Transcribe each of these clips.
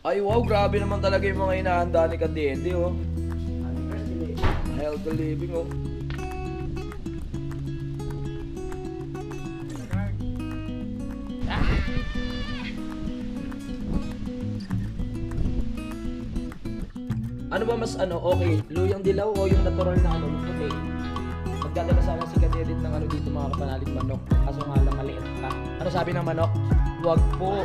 Ay wow, grabe naman talaga yung mga inahanda ni Kadede oh. Healthy living oh. Ano ba mas okay, luyang dilaw o yung natural na yung puti? Magdadala sana si Kadede ng dito mga kapanalig manok. Kaso nga lang maliit pa. Ano sabi ng manok? Wag po.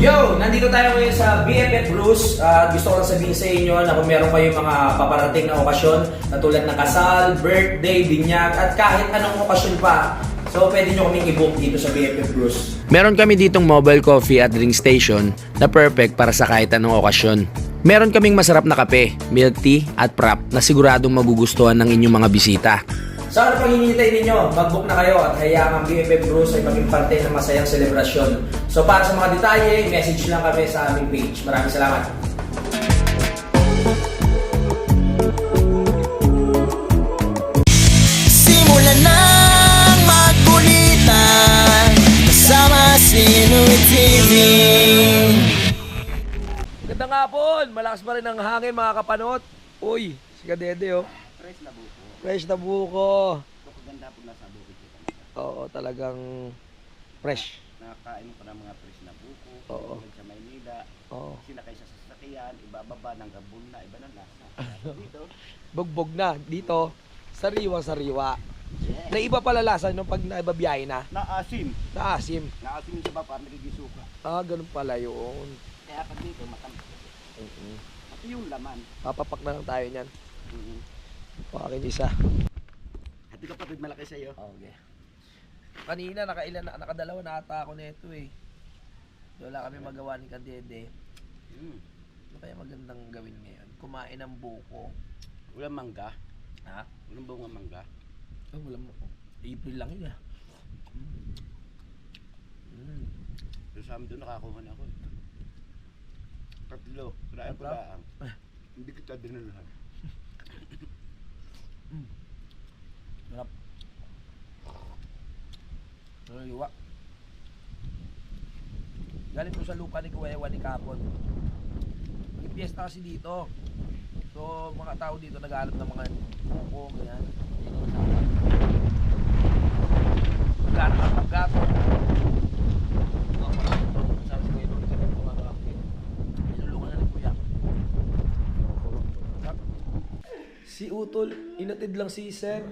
Yo! Nandito tayo ngayon sa BFF Brews. Gusto ko lang sabihin sa inyo na kung meron kayong mga paparating na okasyon na tulad ng kasal, birthday, binyag, at kahit anong okasyon pa, so pwede nyo kaming i-book dito sa BFF Brews. Meron kami ditong mobile coffee at drink station na perfect para sa kahit anong okasyon. Meron kaming masarap na kape, milk tea at prop na siguradong magugustuhan ng inyong mga bisita. Sa ano pang hinihintay ninyo, mag-book na kayo at hayaan ang BFF Brews ay maging parte ng masayang selebrasyon. So para sa mga detalye, message lang kami sa aming page. Maraming salamat. Simulan ng magkulitan kasama si Louie TV. Gandang hapon! Malakas pa rin ang hangin mga kapanot. Uy, si Kadede oh. Fresh na buko. Fresh na buko. Ito kaganda po nasa bukid ko. Oo, talagang fresh. Nakakain ko ng mga fresh na buko. Oo. Sa Maynila. Oo. Sinakay sa sasakyan, ibababa ng gabon na, iba na lasa. Dito. Bugbog na. Dito, sariwa-sariwa. Yeah. Na iba pala lasa nung pag naibabiyahe na. Naasim. Naasim. Naasim sa baba, nagigisuka. Ah, ganun pala yun. Kaya pag dito, matamis. Pati yung laman. Papapak na lang tayo niyan. Pakin isa. Hati kapatid, malaki sa'yo. Okay. Kanina, nakadalawa na ata ako nito eh. Wala kami magawa ni Kadede. Ano kaya magandang gawin ngayon? Kumain ng buko. Walang mangga. Ha? Walang bunga mangga. Oh, wala mo. April lang yun ah. Pero sa amin doon nakakuha na ako. Tatlo. Kinain ko lang. Hindi kita dinalahan. Sarap. Liwa. Galing po sa lupa ni Kuwewa ni Kapon. May piyesta kasi dito. So, mga tao dito naghahanap ng mga buko, ganyan. Maghanap ng paggato. Sabi si Kuya Lord, sabi ko mga kakit. Inulungan na ni Kuya. Si Utol, inatid lang si Sir.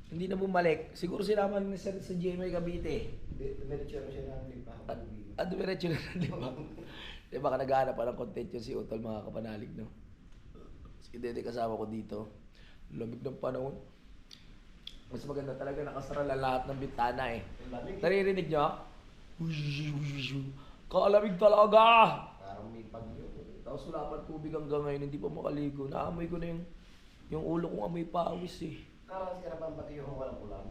Hindi na bumalik. Siguro sinaman ni Sir sa GMA Cavite. Diretso na siya ng lipa. Diretso na di ba? Di ba ka naghahanap pa ng content yun si Utol, mga kapanalig, no? Si Dede kasama ko dito. Lamig ng panahon. Mas maganda talaga nakasara lahat ng bintana eh. Naririnig nyo? Kaalamig talaga! Parang may pagyo. Tapos wala pa tubig hanggang ngayon, hindi pa makaligo. Naamoy ko na yung ulo kong amoy pawis eh. Karanas ka na ba ang bagyo kung walang ulam?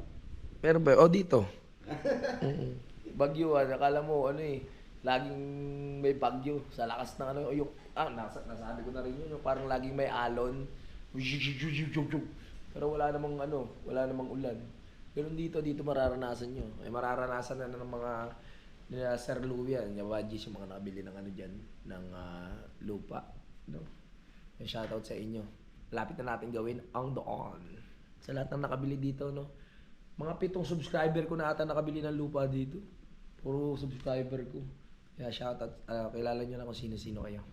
Pero ba? O dito. Bagyo, akala mo laging may bagyo sa lakas ng yung nasabi ko na rin yun, yung parang laging may alon. Pero wala namang ulan. Pero dito mararanasan nyo. Ay mararanasan na ng mga nila Sir Louie yan, Yawajis, yung mga nakabili ng dyan, ng lupa. No? May shoutout sa inyo. Lapit na natin gawin ang doon. Sa lahat ng nakabili dito, no? Mga 7 subscriber ko na ata nakabili ng lupa dito. Puro subscriber ko. Kaya shoutout, kilala nyo na kung sino-sino kayo.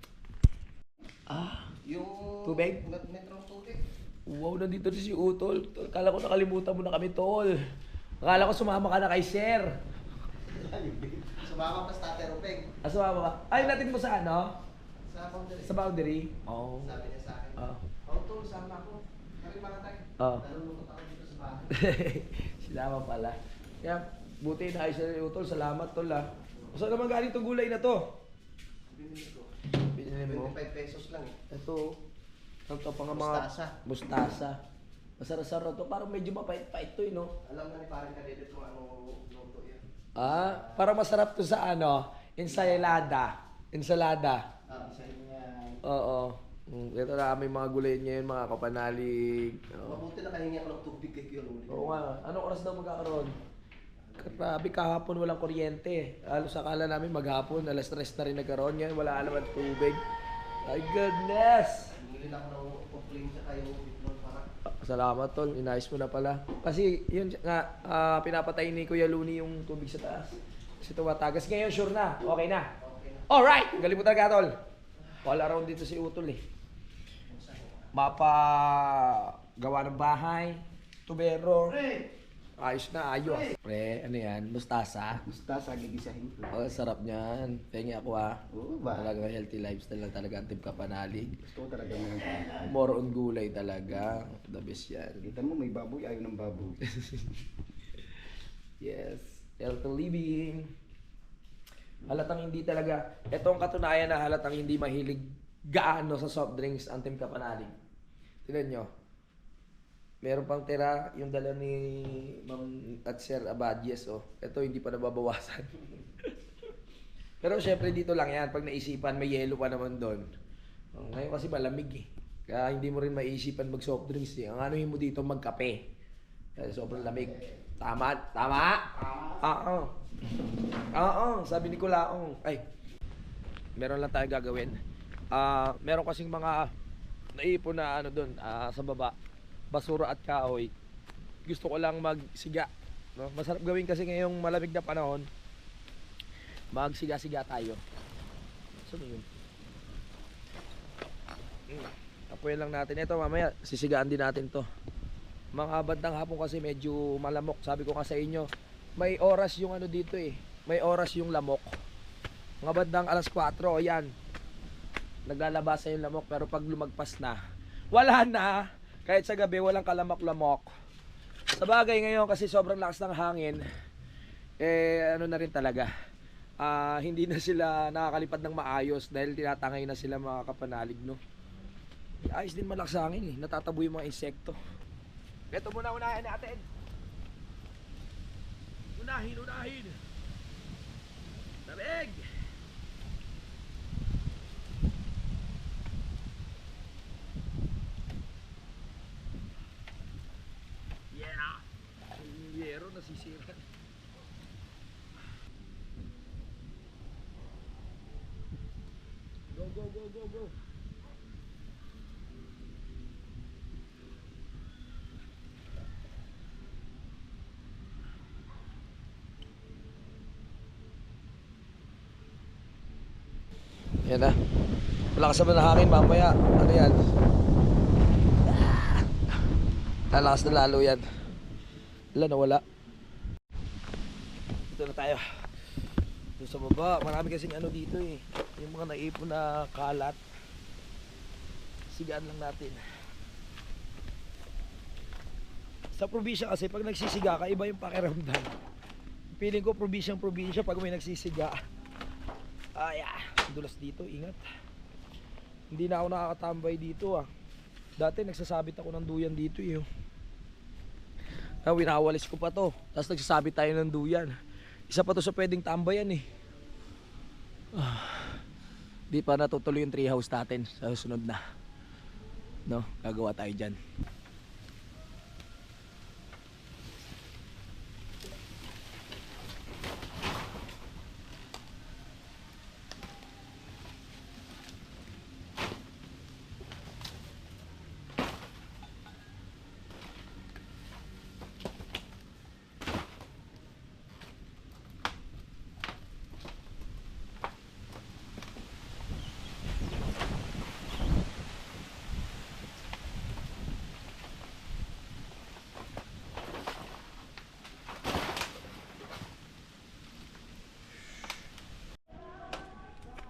Yung Tubig? metrong tubig. Wow, nandito si Utol. Akala ko nakalimutan mo na kami, Tol. Akala ko sumama ka na kay Sir. Sumama pa sa Tate Rupeng. Sumama ka? Ay, natin mo sa ano? Sa boundary. Sa boundary? Oo. Sabi niya sa akin. Ah. Tol, sama ako. Karimara tayo. Ah. Nalulungkot ako dito sa bahay. Silama pala. Kaya, buti na ayos na Utol. Salamat, Tol ah. Saan naman galing itong gulay na to? Binili ko. Binili mo? 25 pesos lang eh. Ito. Ito pa nga mga... Mustasa. Mustasa. Masarap-sarap to. Parang medyo mapait-pait to no? Alam na ni parang kadito kung ano luto yan. Parang masarap to sa ensalada. Ensalada. Isa niya. Oo. Ito na may mga gulay ngayon, mga kapanalig. Oo. Mabuti na kahingi ako ng tubig kay Kuya Luli. Oo nga. Anong oras daw magkakaroon? Grabe, kahapon walang kuryente. Halos akala namin maghapon, alas 3 na rin nagkaroon. Ngayon wala naman tubig. My goodness! Bumili lang ako ng complaint sa kayo noon para. Salamat tol, inayos mo na pala. Kasi yun nga, pinapatay ni Kuya Looney yung tubig sa taas. Kasi tumatagas. Ngayon sure na, okay na. Okay na. Alright! Galing mo talaga tol. All around dito si Utol eh. Mapa gawa ng bahay, tubero. Ayos na, ayos. Pre, ano yan? Mustasa. Basta sa gigisahin ko. Oh, sarap niyan. Pengi ako Oo ba? Talagang healthy lifestyle lang talaga ang Team Kapanalig. Gusto ko talaga mga More on gulay talaga. The best yan. Kita mo may baboy, ayaw ng baboy. Yes. Healthy living. Halatang hindi talaga. Ito ang katunayan na halatang hindi mahilig gaano sa soft drinks ang Team Kapanalig. Tignan nyo. Meron pang tira yung dala ni Ma'am at Sir Abadies. Oh. Ito hindi pa nababawasan. Pero syempre dito lang yan. Pag naisipan, may yelo pa naman doon. Oh, ngayon kasi malamig eh. Kaya hindi mo rin maisipan mag soft drinks eh. Ang anuhin mo dito magkape. Kasi sobrang lamig. Tama? Tama? Oo. Oo. Sabi ni Kulaong. Ay. Meron lang tayo gagawin. Meron kasing mga naipon na ano doon sa baba. Basura at kahoy. Gusto ko lang magsiga. No? Masarap gawin kasi ngayong malamig na panahon. Magsiga-siga tayo. Saan yun? Apoyan lang natin. Ito mamaya, sisigaan din natin to. Mga bandang hapon kasi medyo malamok. Sabi ko nga sa inyo, may oras yung ano dito eh. May oras yung lamok. Mga bandang alas 4, o yan. Naglalabasa yung lamok pero pag lumagpas na, wala na. Kahit sa gabi, walang kalamak-lamok. Sa bagay ngayon, kasi sobrang lakas ng hangin, ano na rin talaga, hindi na sila nakakalipad ng maayos dahil tinatangay na sila mga kapanalig, no? Ayos din malakas hangin, eh. Natataboy yung mga insekto. Ito muna, unahin natin. Unahin. Lamig! Yeah! Yung yero nasisira. Go! Yan na. Malakas naman na hangin mamaya. Ano yan? Lalakas na lalo yan. Wala, nawala. Dito na tayo. Dito sa baba. Marami kasing ano dito eh. Yung mga naipon na kalat. Sigaan lang natin. Sa probinsya kasi pag nagsisiga ka, iba yung pakiramdam. Feeling ko probinsya pag may nagsisiga. Dulas dito, ingat. Hindi na ako nakakatambay dito ah. Dati nagsasabit ako ng duyan dito eh. Winawalis ko pa to. Tapos nagsasabit tayo ng duyan. Isa pa to sa pwedeng tambayan eh. Di pa natutuloy yung treehouse natin sa susunod na. No, gagawa tayo dyan.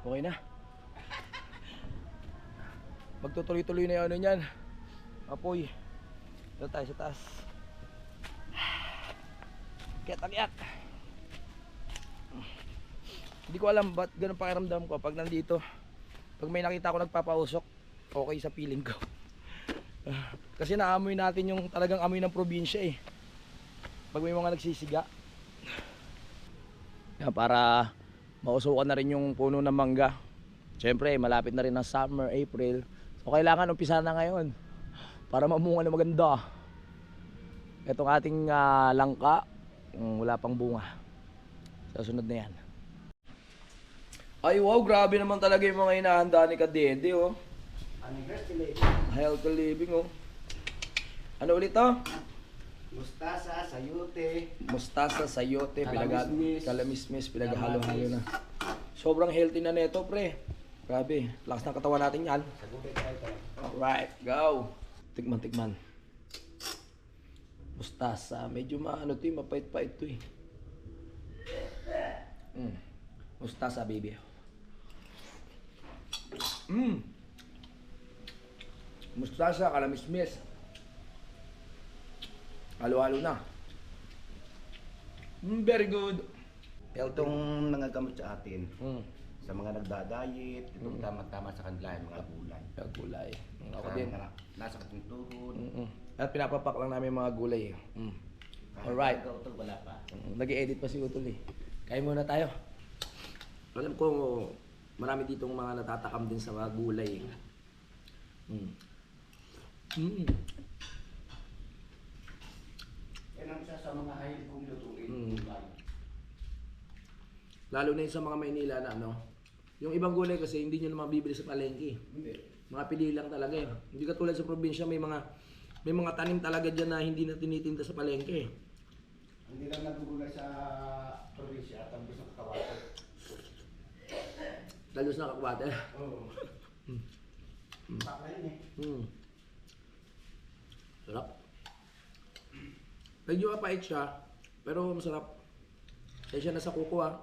Okay na. Magtutuloy-tuloy na yung ano nyan. Apoy. Dito tayo sa taas. Kiyat. Hindi ko alam ba't ganun pakiramdam ko pag nandito. Pag may nakita ko nagpapausok, okay sa feeling ko. Kasi naamoy natin yung talagang amoy ng probinsya eh. Pag may mga nagsisiga. Para mausukan na rin yung puno ng mangga. Siyempre, malapit na rin ang summer, April. So, kailangan umpisa na ngayon para mamunga na maganda. Itong ating langka, Yung wala pang bunga. Sa sunod na yan. Ay wow, grabe naman talaga yung mga inahanda ni Kadede oh. Anniversary. Healthy living oh. Ano ulit to? Mustasa, sayote. Mustasa, sayote, Kalamismis. kalamismis, pinaghalo-halo na. Sobrang healthy na neto pre. Grabe, lakas ng katawan natin yan. Sa gulay tayo tayo. Alright, go! Tikman. Mustasa, medyo maano to eh, mapait-pait to eh. Mustasa baby. Mustasa, kalamismis. Halo-halo na. Very good. Itong nangagamot sa atin, Mm. sa mga nagda-diet, itong tama-tama sa kanila, yung mga gulay. Gulay. Ako Sa din. mga nasa kating tuhod. At pinapapak lang namin yung mga gulay. Alright. Kahit ikaw, wala pa. Nag-i-edit pa si Utol eh. Kain muna tayo. Alam ko, marami ditong mga natatakam din sa mga gulay. Yan ang isa sa mga highly kong lutuin. Gulay. Lalo na yun sa mga Maynila na ano. Yung ibang gulay kasi hindi nyo na mabibili sa palengke. Hindi. Mga pili lang talaga eh. Hindi katulad sa probinsya, may mga tanim talaga dyan na hindi na tinitinda sa palengke. Hindi lang nagugulay sa probinsya at ang gusto kakawasan. Talos na kakwate. Oo. Bakla yun eh. Sarap. Medyo mapait siya, pero masarap. Kaya siya nasa kuko ah.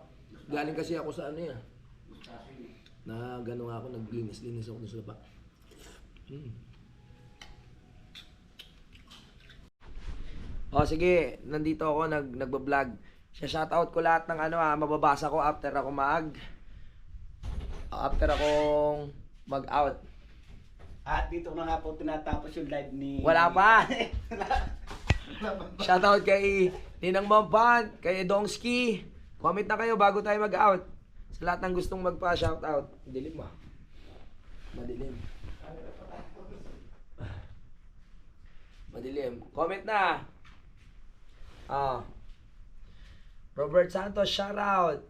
Galing kasi ako sa ano yan. Mustasa yun eh. Na gano'n ako, naglinis-linis ako dun sa laba. O sige, nandito ako, nagbablog. Shoutout ko lahat ng ano mababasa ko after akong mag-out. At dito na nga po tinatapos yung live ni... Wala pa! Shoutout kay Ninang Mampan, kay Dongski. Comment na kayo bago tayo mag-out. Sa lahat ng gustong magpa-shoutout. Dilim ah. Madilim. Madilim. Comment na. Robert Santos, shoutout.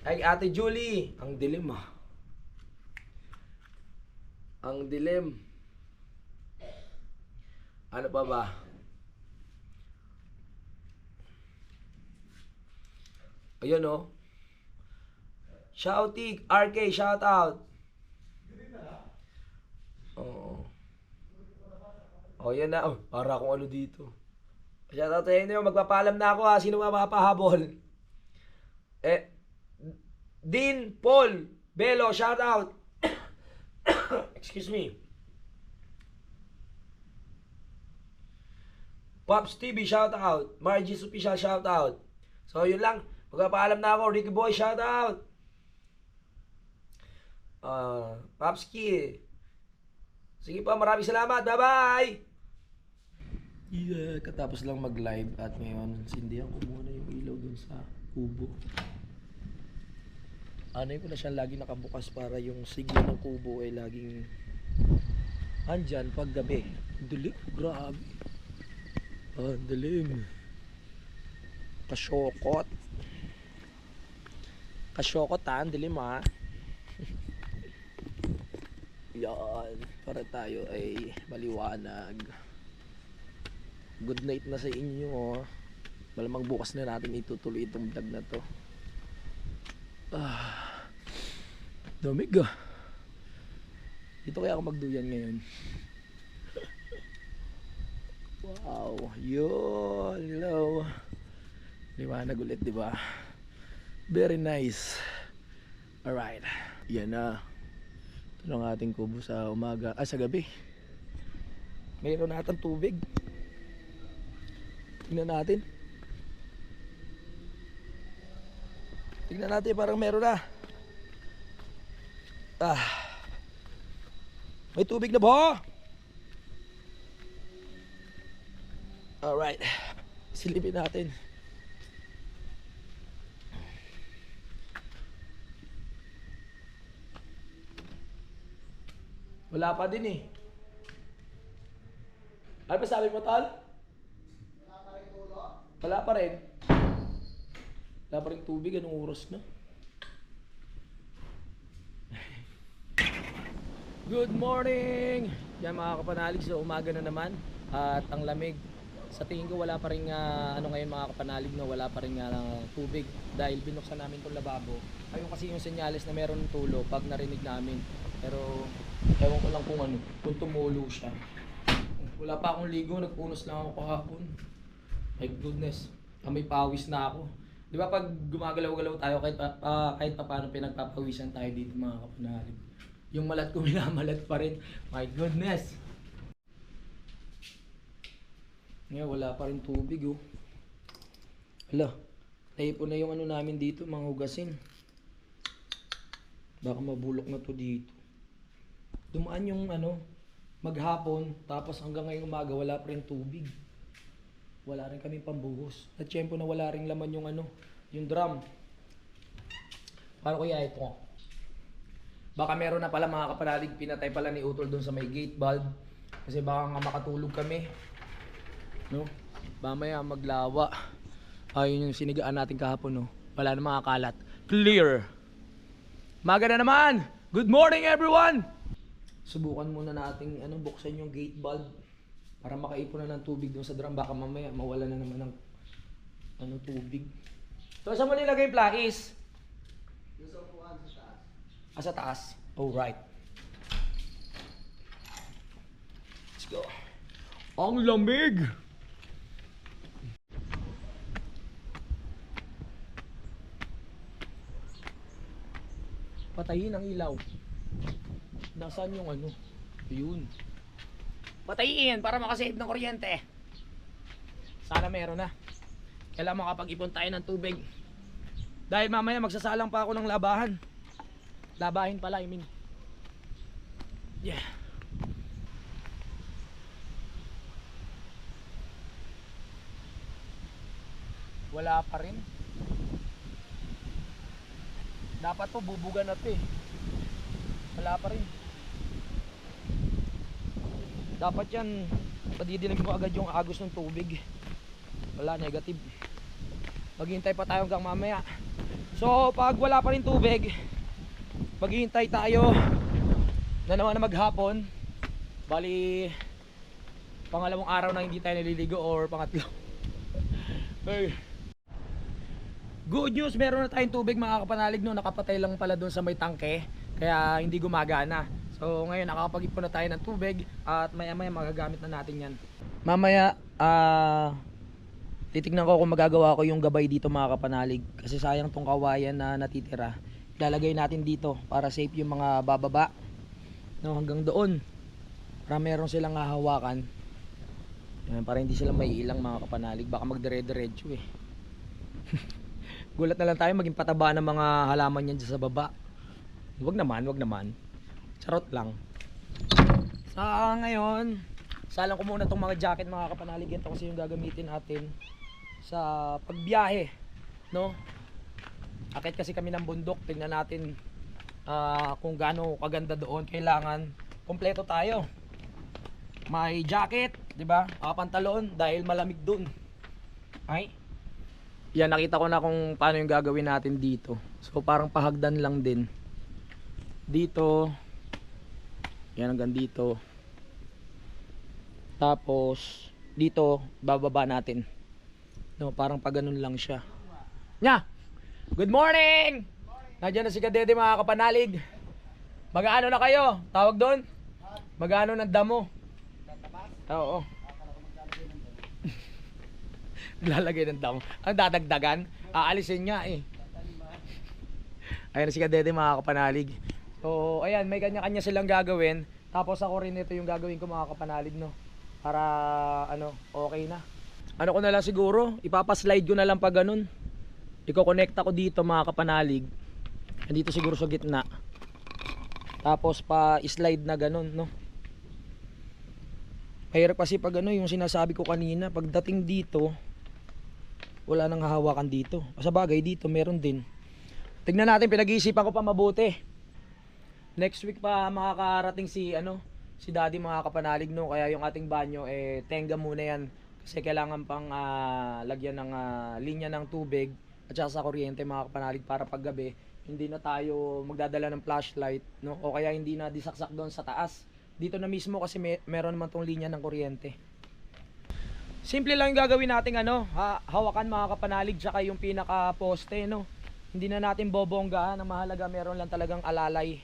Kay Ate Julie. Ang dilim ah. Ang dilim. Ano pa ba? Ayun oh. Shouty, RK, shout out. Oo. Oh, yan na. Oh, para akong ano dito. Shout out sa inyo. Magpapaalam na ako ha. Sino mapapahabol? Dean, Paul, Belo, shout out. Excuse me. Pops TV, shout out. Margie's official, shout out. So, yun lang. Magpapaalam na ako. Ricky Boy, shout out. Popski. Sige pa, maraming salamat. Bye-bye! Yeah, katapos lang mag-live at ngayon, sindihan ko muna yung ilaw dun sa kubo. Ano ko na siya lagi nakabukas para yung signal ng kubo ay laging andyan pag gabi. Dilim, grabe. Dilim. Kasyokot. Kasyokot ha, dilim ha. Yan, para tayo ay maliwanag. Good night na sa inyo. Malamang bukas na natin itutuloy itong vlog na to. Damig ah. Dito kaya ako magduyan ngayon. Wow, yun, hello. Liwanag ulit, di ba? Very nice. Alright, yan na. Ito lang ating kubo sa umaga, sa gabi. Mayroon natang tubig. Tingnan natin. Tingnan natin, parang meron na. May tubig na ba? Alright. Silipin natin. Wala pa din eh. Ano pa sabi mo, Tal? Wala pa rin. Wala pa rin tubig, anong oras na? Good morning! Yan mga kapanalig, so umaga na naman at ang lamig. Sa tingin ko wala pa rin ngayon mga kapanalig, no, wala pa rin tubig dahil binuksan namin itong lababo. Ayun kasi yung senyales na meron ng tulo pag narinig namin. Pero ewan ko lang kung tumulo siya. Wala pa akong ligo, nagpunos lang ako kahapon. My goodness, may pawis na ako. Di ba pag gumagalaw-galaw tayo kahit pa paano pinagpapawisan tayo dito mga kapanalig. Yung malat ko minamalat pa rin. My goodness. Ngayon wala pa rin tubig oh. Hala, naipon na yung ano namin dito, mga hugasin. Baka mabulok na to dito. Dumaan yung maghapon, tapos hanggang ngayong umaga wala pa rin tubig. Wala rin kaming pambuhos. At syempre na wala rin laman yung yung drum. Paano kaya ito? Baka meron na pala mga kapanalig, pinatay pala ni Utol doon sa may gate valve. Kasi baka nga makatulog kami. No? Mamaya maglawa. Ayun yung sinigaan natin kahapon, no? Wala na mga kalat. Clear! Maga na naman! Good morning everyone! Subukan muna nating buksan yung gate valve para makaipon na ng tubig doon sa drum. Baka mamaya mawala na naman ng tubig. So saan mo nilagay plakis? Yung sa upuan sa taas. Sa taas? Alright. Let's go. Ang lamig! Patayin ang ilaw. Nasaan yung Ayun. Patayin para makasave ng kuryente. Sana meron na. Kailangan makapag-ipon tayo ng tubig. Dahil mamaya magsasalang pa ako ng labahan. Labahin pala, I mean. Yeah. Wala pa rin. Dapat to bubugan na to eh. Wala pa rin. Dapat yan padidinig mo agad yung agos ng tubig. Wala, negative. Maghihintay pa tayo hanggang mamaya. So pag wala pa rin tubig, maghihintay tayo na naman na maghapon. Bali pangalawang araw na hindi tayo naliligo or pangatlo. Hey. Good news, meron na tayong tubig mga kapanalig, no. Nakapatay lang pala doon sa may tangke, kaya hindi gumagana. So ngayon nakakapag-ipon na tayo ng tubig at maya maya magagamit na natin yan. Mamaya titignan ko kung magagawa ko yung gabay dito mga kapanalig, kasi sayang tong kawayan na natitira. Ilalagay natin dito para safe yung mga bababa, no, hanggang doon para meron silang hahawakan. Yan, para hindi sila may ilang mga kapanalig, baka magdire-diretso eh. Gulat na lang tayo maging pataba ng mga halaman yan dyan sa baba. Wag naman. Charot lang. Sa ngayon, salang ko muna tong mga jacket mga kapanalig. Ito kasi yung gagamitin natin sa pagbiyahe, no? Akit kasi kami ng bundok. Tingnan natin kung gaano kaganda doon. Kailangan kompleto tayo. May jacket, 'di ba? Pantalon dahil malamig doon. Ay. Yan, nakita ko na kung paano yung gagawin natin dito. So parang pahagdan lang din. Dito. Yan hanggang dito. Tapos dito bababa natin. No, parang pa ganun lang siya. Nya. Good morning. Nandiyan na si Kadede mga kapanalig. Mag-aano na kayo? Tawag doon? Mag-aano ng damo? Oo. Lalagay ng damo. Ang dadagdagan? Aalisin niya eh. Ayan na si Kadede mga kapanalig. So ayan, may kanya-kanya silang gagawin. Tapos ako rin ito yung gagawin ko mga kapanalig, no? Para okay na. Ano ko na lang siguro, ipapaslide ko na lang pag ganun. Iko-connect ako dito mga kapanalig. Andito siguro sa gitna. Tapos pa-slide na ganun, no? Mahirap kasi pag yung sinasabi ko kanina, pagdating dito, wala nang hahawakan dito. Sa bagay dito, meron din. Tignan natin, pinag-iisipan ko pa mabuti. Next week pa makakarating si Daddy mga kapanalig, no? Kaya yung ating banyo tenga muna yan kasi kailangan pang lagyan ng linya ng tubig at saka sa kuryente mga kapanalig, para paggabi hindi na tayo magdadala ng flashlight, no? O kaya hindi na disaksak doon sa taas. Dito na mismo kasi meron naman tong linya ng kuryente. Simple lang yung gagawin nating hawakan mga kapanalig, tsaka yung pinaka poste, no? Hindi na natin bobonggaan, ang mahalaga meron lang talagang alalay.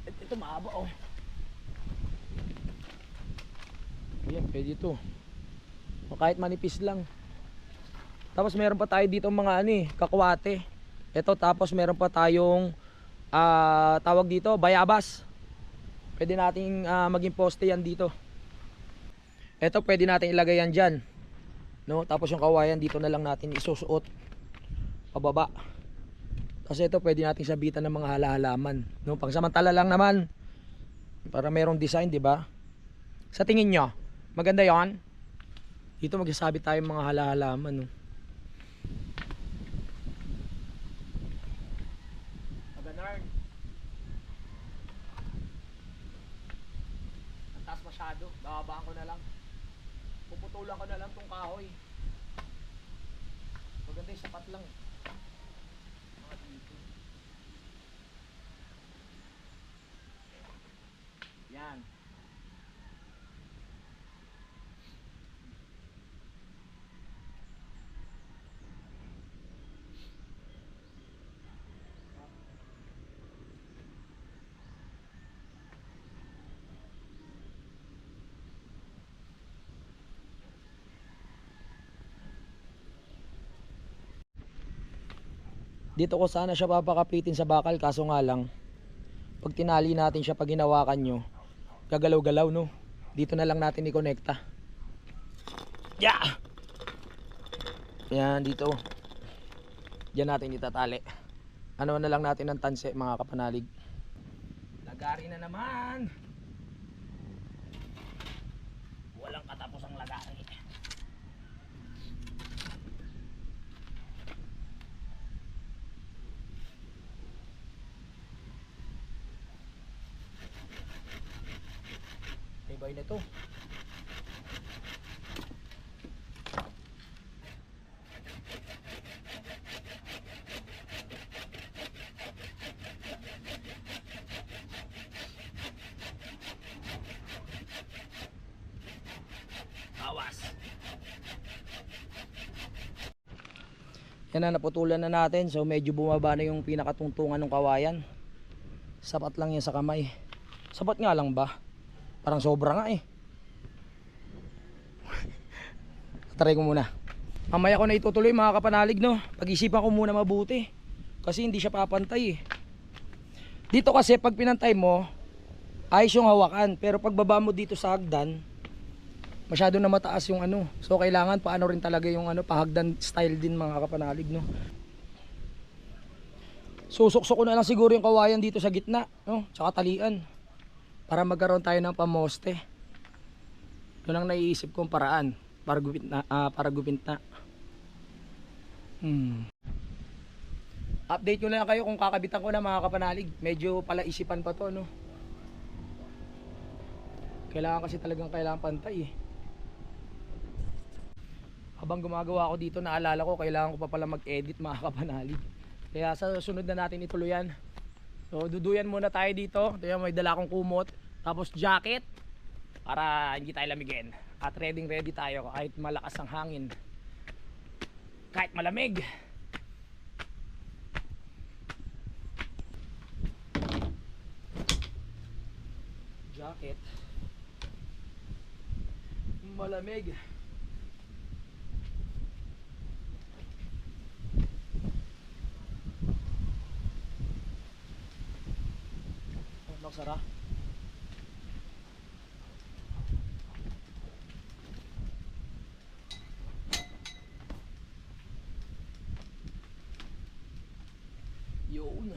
Ito mahaba oh. Ayan, pwede ito. O kahit manipis lang. Tapos meron pa tayo dito mga kakwate. Ito, tapos meron pa tayong tawag dito, bayabas. Pwede nating maging poste yan dito. Ito pwede natin ilagay yan dyan, no? Tapos yung kawayan dito na lang natin isusuot pababa. Kasi ito pwede natin sabitan ng mga halaman, no? Pangsamantala lang naman para merong design, di ba? Sa tingin nyo maganda yon? Dito magsasabit tayo ng mga halaman, no? Maganar. Ang taas masyado, bababaan ko na lang. Puputulan ko na lang tong kahoy. Maganda yung sapat lang. Mga dito. Yan. Dito ko sana siya papakapitin sa bakal, kaso nga lang pag tinali natin siya, pag hinawakan nyo gagalaw-galaw, no? Dito na lang natin i-connecta. Yeah! Yan dito. Diyan natin itatali. Ano na lang natin ng tanse mga kapanalig. Lagari na naman. Walang katapos ang lagari. Ibay na to. Awas. Yan na, naputulan na natin. So medyo bumaba na yung pinakatungtungan ng kawayan. Sapat lang yan sa kamay. Sapat nga lang ba? Parang sobra nga eh. Try ko muna. Mamaya ko na itutuloy mga kapanalig, no? Pag-isipan ko muna mabuti. Kasi hindi siya papantay eh. Dito kasi pag pinantay mo, ayos yung hawakan. Pero pag baba mo dito sa hagdan, masyado na mataas yung So kailangan paano rin talaga yung pahagdan style din mga kapanalig, no? Susuksok ko na lang siguro yung kawayan dito sa gitna, no? Tsaka talian. Para magkaroon tayo ng pamoste. Yun ang naiisip kong paraan para gupit na, Update ko na lang kayo kung kakabitan ko na mga kapanalig. Medyo palaisipan pa to, no? Kailangan kasi talagang pantay eh. Habang gumagawa ako dito, naalala ko kailangan ko pa pala mag-edit mga kapanalig. Kaya sa sunod na natin ituluyan. So duduyan muna tayo dito. Ito yung may dala kong kumot. Tapos jacket para hindi tayo lamigin. At ready tayo kahit malakas ang hangin. Kahit malamig. Jacket. Malamig. Sara. Yun.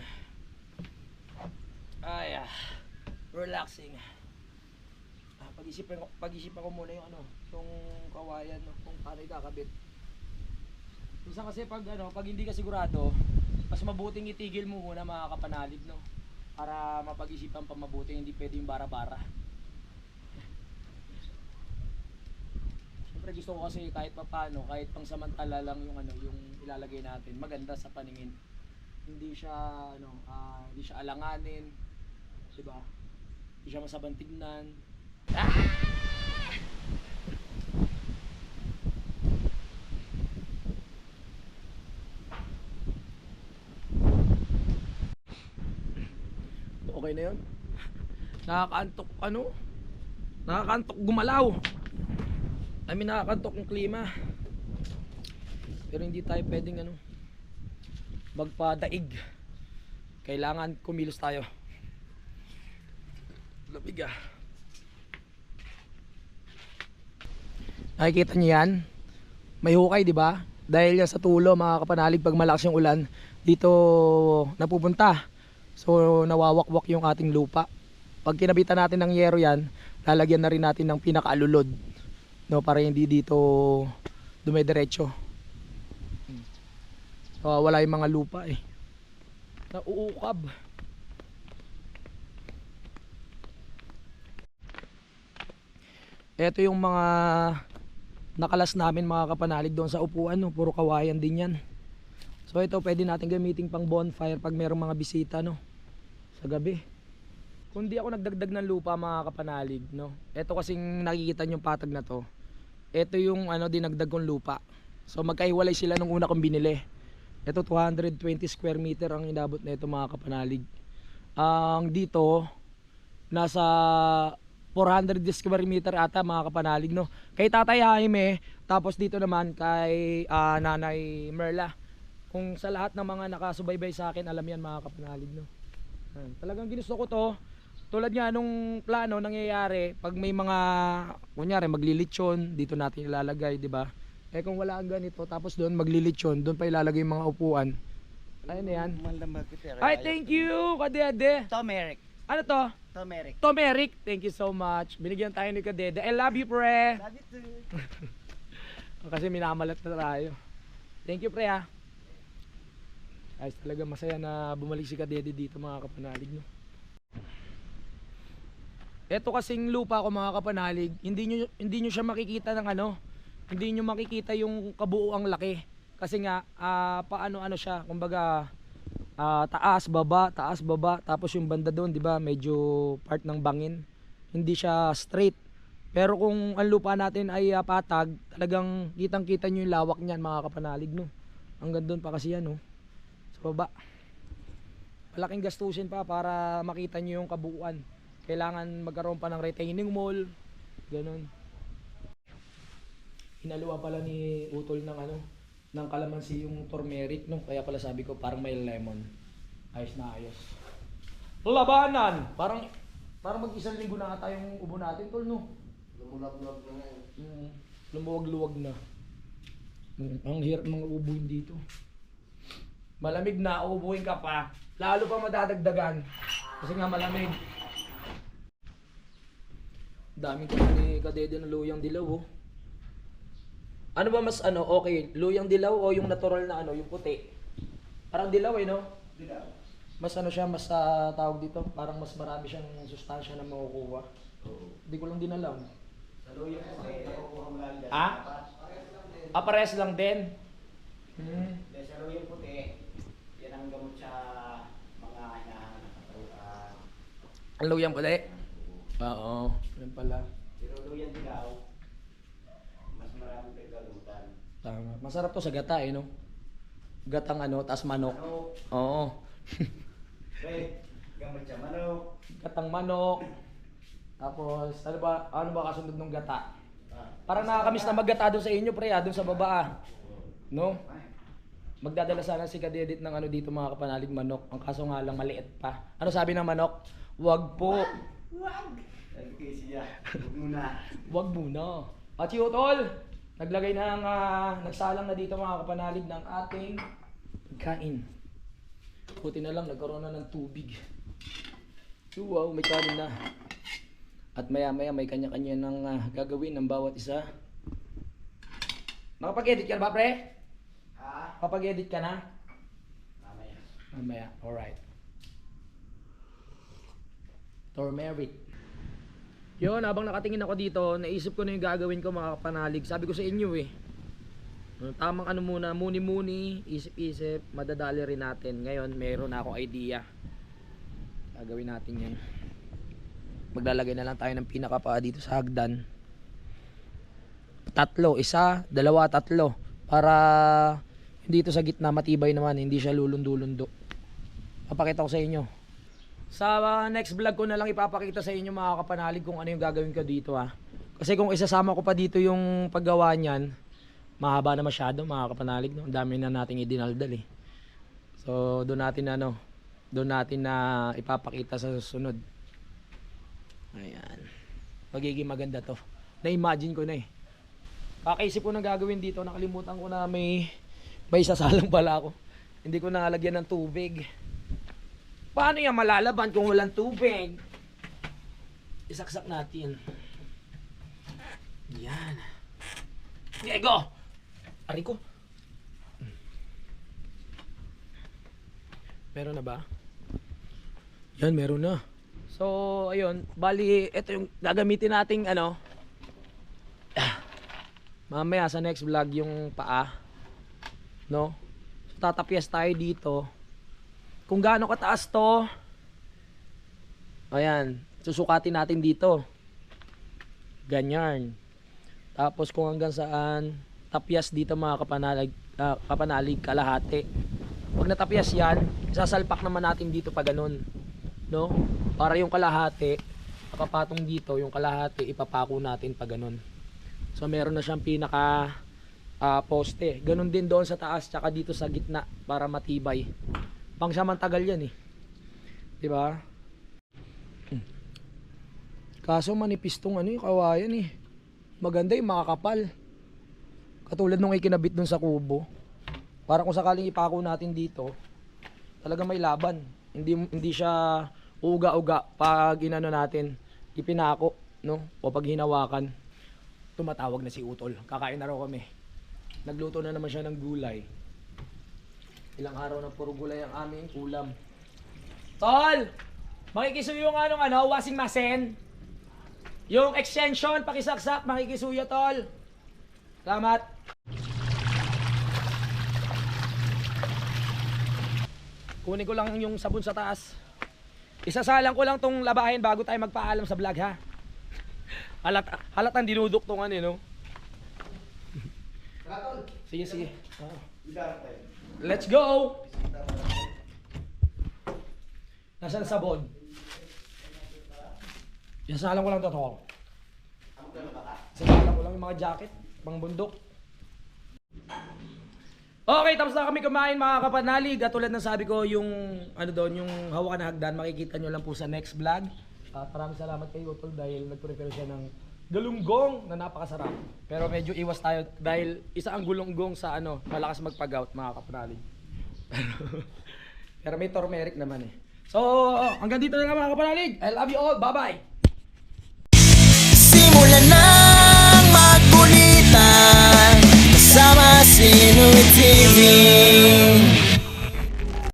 Ay, relaxing. Pag-isipan ko muna yung yung kawayan, kung paano ikakabit. Minsan kasi pag hindi ka sigurado, mas mabuting itigil mo muna mga kapanalig, no? Para mapag-isipan pa mabuti, hindi pwede yung bara-bara. Siyempre gusto ko kasi kahit papaano, kahit pang samantala lang yung ano, yung ilalagay natin, maganda sa paningin. Hindi siya hindi siya alanganin, 'di ba? Hindi siya masabang tignan. Okay na 'yon. Nakakaantok Nakakaantok gumalaw. Nakakaantok yung klima. Pero hindi tayo pwedeng magpadaig. Kailangan kumilos tayo. Lamig ah. Nakikita niyo yan? May hukay, di ba? Dahil yan sa tulo, mga kapanalig, pag malakas yung ulan, dito napupunta. So nawawakwak yung ating lupa. Pag kinabitan natin ng yero yan, lalagyan na rin natin ng pinakaalulod, no, para hindi dito dumidiretso. Wala yung mga lupa eh. Nauukab. Ito yung mga nakalas namin, mga kapanalig, doon sa upuan, no? Puro kawayan din yan. So ito pwede natin gamitin pang bonfire pag merong mga bisita, no, sa gabi. Kung di ako nagdagdag ng lupa, mga kapanalig, no, ito kasing nakikita nyo yung patag na to, ito yung dinagdag kong lupa. So magkahiwalay sila nung una kong binili. Ito 220 square meter ang inabot na ito, mga kapanalig. Ang dito nasa 400 square meter ata, mga kapanalig, no. Kay Tatay Jaime, tapos dito naman kay Nanay Merla. Kung sa lahat ng mga nakasubaybay sa akin, alam yan, mga kapanalig, no. Talagang ginusto ko to. Tulad nga nung plano nangyayari, pag may mga kunyari maglilitsyon, dito natin ilalagay, di ba? Eh kung wala ang ganito, tapos doon maglilitsyon, doon pa ilalagay yung mga upuan. Ayun na yan. Ay, thank you, Kadede. Tomeric. Ano to? Tomeric. Tomeric. Thank you so much. Binigyan tayo ni Kadede. I love you, pre. Love you too. Kasi minamalat na tayo. Thank you, pre, ha. Ayos, talaga masaya na bumalik si Kadede dito, mga kapanalig, no. Ito kasing lupa ko, mga kapanalig, hindi nyo siya makikita ng hindi nyo makikita yung kabuuang laki. Kasi nga paano siya, kumbaga taas baba, tapos yung banda doon, di ba, medyo part ng bangin. Hindi siya straight. Pero kung ang lupa natin ay patag, talagang kitang-kita nyo yung lawak niyan, mga kapanalig, no. Hanggang doon pa kasi yan, no. Sa baba. Malaking gastusin pa para makita nyo yung kabuuan. Kailangan magkaroon pa ng retaining wall, ganun. Hinaluan pala ni Utol ng kalamansi yung turmeric, no? Kaya pala sabi ko parang may lemon. Ayos na ayos. Labanan! Parang mag-isang linggo na ata yung ubo natin, Tol, no? Lumulag-lag na ngayon. Lumuwag-luwag na. Ang hirap mga ubuin dito. Malamig na, ubuin ka pa. Lalo pa madadagdagan. Kasi nga malamig. Daming ko ni Kadede ng luyang dilaw, oh. Ano ba mas okay, luyang dilaw o yung natural na yung puti? Parang dilaw no? Dilaw. Mas siya, mas tawag dito, parang mas marami siyang sustansya na makukuha. Hindi ko lang din alam. Sa luyang kasi, nakukuha mo lang dyan. Parehas lang din. Sa luyang puti, yan ang gamot sa mga hinahanap. Ang luyang puti? Oo, yan pala. Pero luyang dilaw, mas marami pagkalutan. Tama. Masarap to sa gata no? Gatang tas manok. Oo. Gamot sa manok. Gatang manok. Tapos, ano ba kasunod ng gata? Parang nakakamiss na maggata doon sa inyo, pre, doon sa baba. No? Magdadala sana si Kadedit ng dito, mga kapanalig, manok. Ang kaso nga lang, maliit pa. Ano sabi ng manok? Wag po. Wag! Sabi kayo siya, huwag muna. Wag muna. At si Utol, naglagay ng, nagsalang na dito, mga kapanalig, ng ating pagkain. Buti na lang, nagkaroon na ng tubig. Wow, may kanin na. At maya maya may kanya-kanya ng gagawin ng bawat isa. Nakapag-edit ka na ba, pre? Ha? Kapag-edit ka na? Mamaya. Mamaya, alright. Turmeric. Yun, habang nakatingin ako dito, naisip ko na yung gagawin ko mga kapanalig. Sabi ko sa inyo eh, tamang ano muna, muni-muni, isip-isip, madadali rin natin. Ngayon, meron na ako idea. Gagawin natin yan. Maglalagay na lang tayo ng pinakapaa dito sa hagdan. 3, 1, 2, 3. Para dito sa gitna matibay naman, hindi siya lulundo-lundo. Papakita ko sa inyo. Sa next vlog ko na lang ipapakita sa inyo mga kapanalig kung ano yung gagawin ko dito ha. Kasi kung isasama ko pa dito yung paggawa niyan, mahaba na masyado mga kapanalig, no? Ang dami na nating idinaldal eh. So doon natin na ipapakita sa susunod. Ayan. Magiging maganda to. Na-imagine ko na eh. Kakaisip ko na gagawin dito, nakalimutan ko na may sasalang pala ako. Hindi ko nalagyan ng tubig. Paano yan malalaban kung walang tubig? Isaksak natin. Yan. Diego! Ari ko. Meron na ba? Yan, meron na. So, ayun. Bali, ito yung gagamitin nating ano. Mamaya sa next vlog yung paa. No? So, tatapyas tayo dito. Kung gaano kataas to, ayan, susukatin natin dito. Ganyan. Tapos kung hanggang saan, tapyas dito mga kapanalig, kalahati. Pag natapyas yan, sasalpak naman natin dito pa ganun. No? Para yung kalahati, kapapatong dito, yung kalahati, ipapako natin pa ganun. So meron na siyang pinaka poste. Ganun din doon sa taas, tsaka dito sa gitna, para matibay. Pangsamantagal yan eh. Diba? Kaso manipis tong ano yung kawayan eh. Maganda yung makakapal. Katulad nung ikinabit dun sa kubo. Para kung sakaling ipako natin dito, talaga may laban. Hindi siya uga-uga pag inano natin, ipinako, no? O pag hinawakan. Tumatawag na si Utol. Kakain na raw kami. Nagluto na naman siya ng gulay. Ilang araw na puro gulay ang aming ulam. Tol! Makikisuyo nga nung washing machine. Yung extension, pakisaksak, makikisuyo tol. Salamat. Kunin ko lang yung sabon sa taas. Isasalang ko lang tong labahin bago tayo magpaalam sa vlog ha. Halatang dinudok tong ano no. Sige, sige. Let's go! Nasaan sabon? Isasalang ko lang ito tol. Isasalang ko lang yung mga jacket, pang bundok. Okay, tapos na kami kumain mga kapanalig. At tulad ng sabi ko, yung ano doon, yung hawakan na hagdan, makikita nyo lang po sa next vlog. Maraming salamat kay Utol dahil nag-prepare siya ng galunggong na napakasarap. Pero medyo iwas tayo dahil isa ang gulunggong sa malakas magpag-out mga kapanalig. Pero may turmeric naman eh. So, hanggang dito na lang mga kapanalig. I love you all. Bye-bye.